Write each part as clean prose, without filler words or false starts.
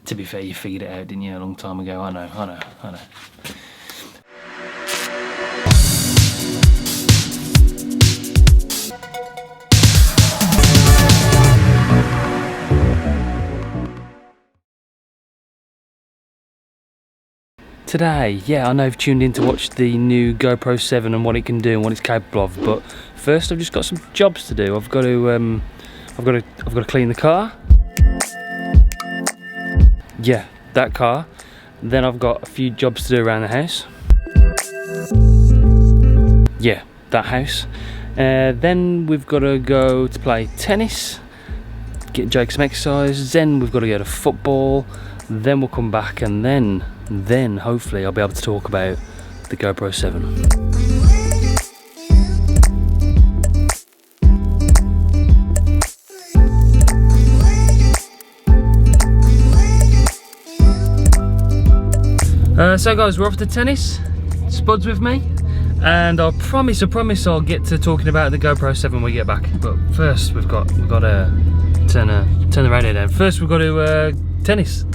To be fair, you figured it out, didn't you, a long time ago? I know. Today, yeah, I know you've tuned in to watch the new GoPro 7 and what it can do and what it's capable of, but first I've just got some jobs to do. I've got to clean the car. Yeah, that car. Then I've got a few jobs to do around the house. Yeah, that house. Then we've got to go to play tennis, get Jake some exercise. Then we've got to go to football. Then we'll come back, and then hopefully I'll be able to talk about the GoPro 7. So guys, we're off to tennis. Spud's with me, and I promise I'll get to talking about the GoPro 7 when we get back. But first we've got to turn the radio down. First we've got to tennis.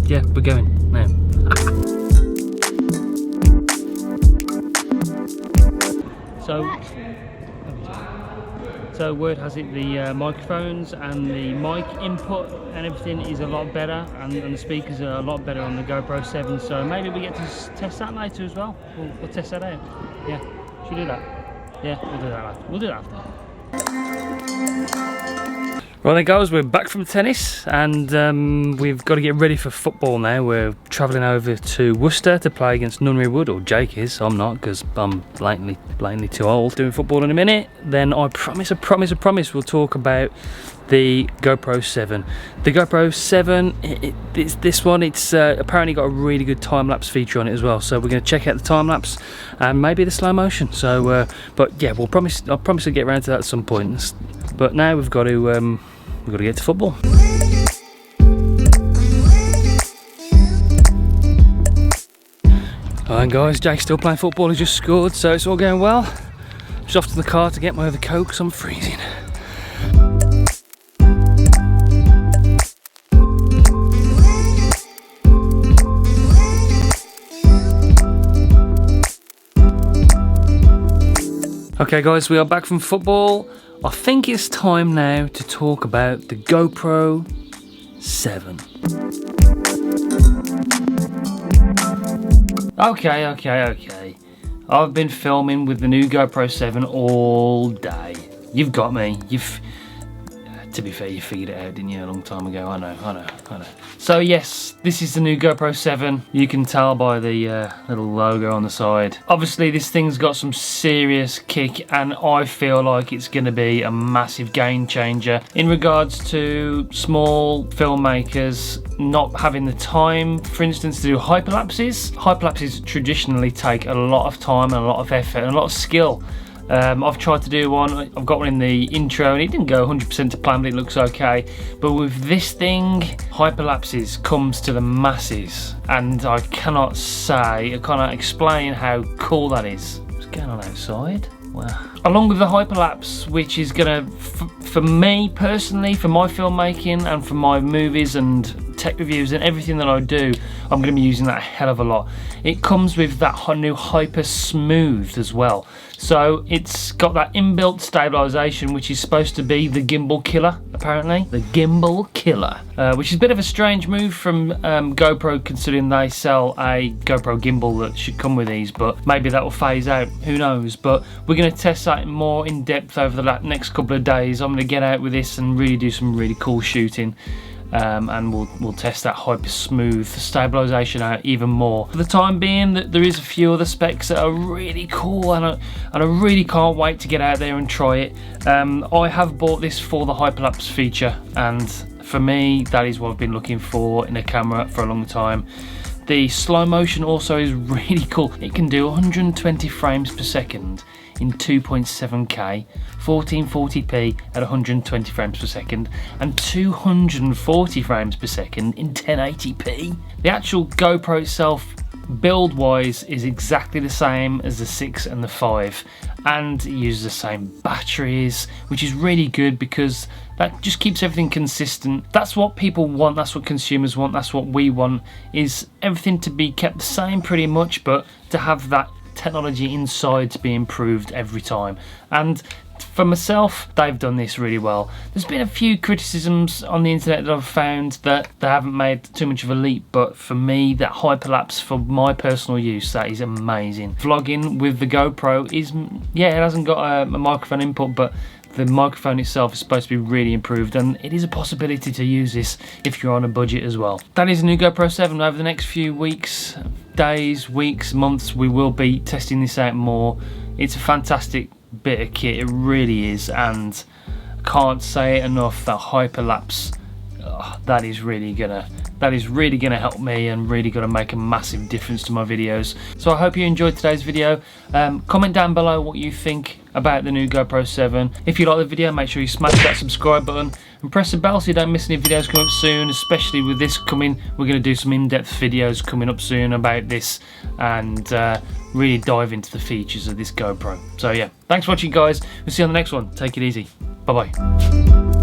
Yeah, we're going now. So word has it, the microphones and the mic input and everything is a lot better, and the speakers are a lot better on the GoPro 7, so maybe we get to test that later as well. We'll test that out. Yeah, should we do that? Yeah, we'll do that after. We'll do that after. Right then guys, we're back from tennis, and we've got to get ready for football now. We're travelling over to Worcester to play against Nunnery Wood, or Jake is. I'm not, because I'm blatantly too old. Doing football in a minute. Then I promise we'll talk about the GoPro 7. The GoPro 7, this one, it's apparently got a really good time-lapse feature on it as well. So we're going to check out the time-lapse and maybe the slow motion. So, but yeah, I'll promise to get around to that at some point. But now we've got to get to football. Alright guys, Jake's still playing football. He just scored, so it's all going well. Just off to the car to get my other coke because I'm freezing. Okay guys, we are back from football. I think it's time now to talk about the GoPro 7. Okay. I've been filming with the new GoPro 7 all day. You've got me. To be fair, you figured it out, didn't you, a long time ago? I know. So yes, this is the new GoPro 7. You can tell by the little logo on the side. Obviously, this thing's got some serious kick, and I feel like it's going to be a massive game changer in regards to small filmmakers not having the time, for instance, to do hyperlapses. Hyperlapses traditionally take a lot of time and a lot of effort and a lot of skill. I've tried to do one. I've got one in the intro and it didn't go 100% to plan, but it looks okay. But with this thing, hyperlapses comes to the masses, and I cannot explain how cool that is. What's going on outside? Wow. Along with the hyperlapse, which is gonna, for me personally, for my filmmaking and for my movies and tech reviews and everything that I do, I'm gonna be using that a hell of a lot. It comes with that new Hypersmooth as well. So it's got that inbuilt stabilization, which is supposed to be the gimbal killer, apparently. The gimbal killer, which is a bit of a strange move from GoPro, considering they sell a GoPro gimbal that should come with these, but maybe that will phase out, who knows. But we're going to test that more in depth over the next couple of days. I'm going to get out with this and really do some really cool shooting. And we'll test that Hypersmooth stabilization out even more. For the time being, there is a few other specs that are really cool, and I really can't wait to get out there and try it. I have bought this for the hyperlapse feature, and for me, that is what I've been looking for in a camera for a long time. The slow motion also is really cool. It can do 120 frames per second in 2.7K, 1440p at 120 frames per second, and 240 frames per second in 1080p. The actual GoPro itself build wise is exactly the same as the 6 and the 5, and it uses the same batteries, which is really good because that just keeps everything consistent. That's what people want, that's what consumers want, that's what we want, is everything to be kept the same pretty much, but to have that technology inside to be improved every time. And for myself, they've done this really well. There's been a few criticisms on the internet that I've found that they haven't made too much of a leap, but for me, that hyperlapse for my personal use, that is amazing. Vlogging with the GoPro is, yeah, it hasn't got a microphone input, but the microphone itself is supposed to be really improved, and it is a possibility to use this if you're on a budget as well. That is a new GoPro 7. Over the next few weeks, days, weeks, months, we will be testing this out more. It's a fantastic bit of kit, it really is, and I can't say it enough, that hyperlapse, that is really gonna help me and really gonna make a massive difference to my videos. So I hope you enjoyed today's video. Comment down below what you think about the new GoPro 7. If you like the video, make sure you smash that subscribe button and press the bell so you don't miss any videos coming up soon, especially with this coming. We're going to do some in-depth videos coming up soon about this and really dive into the features of this GoPro. So yeah, thanks for watching guys, we'll see you on the next one. Take it easy, bye bye.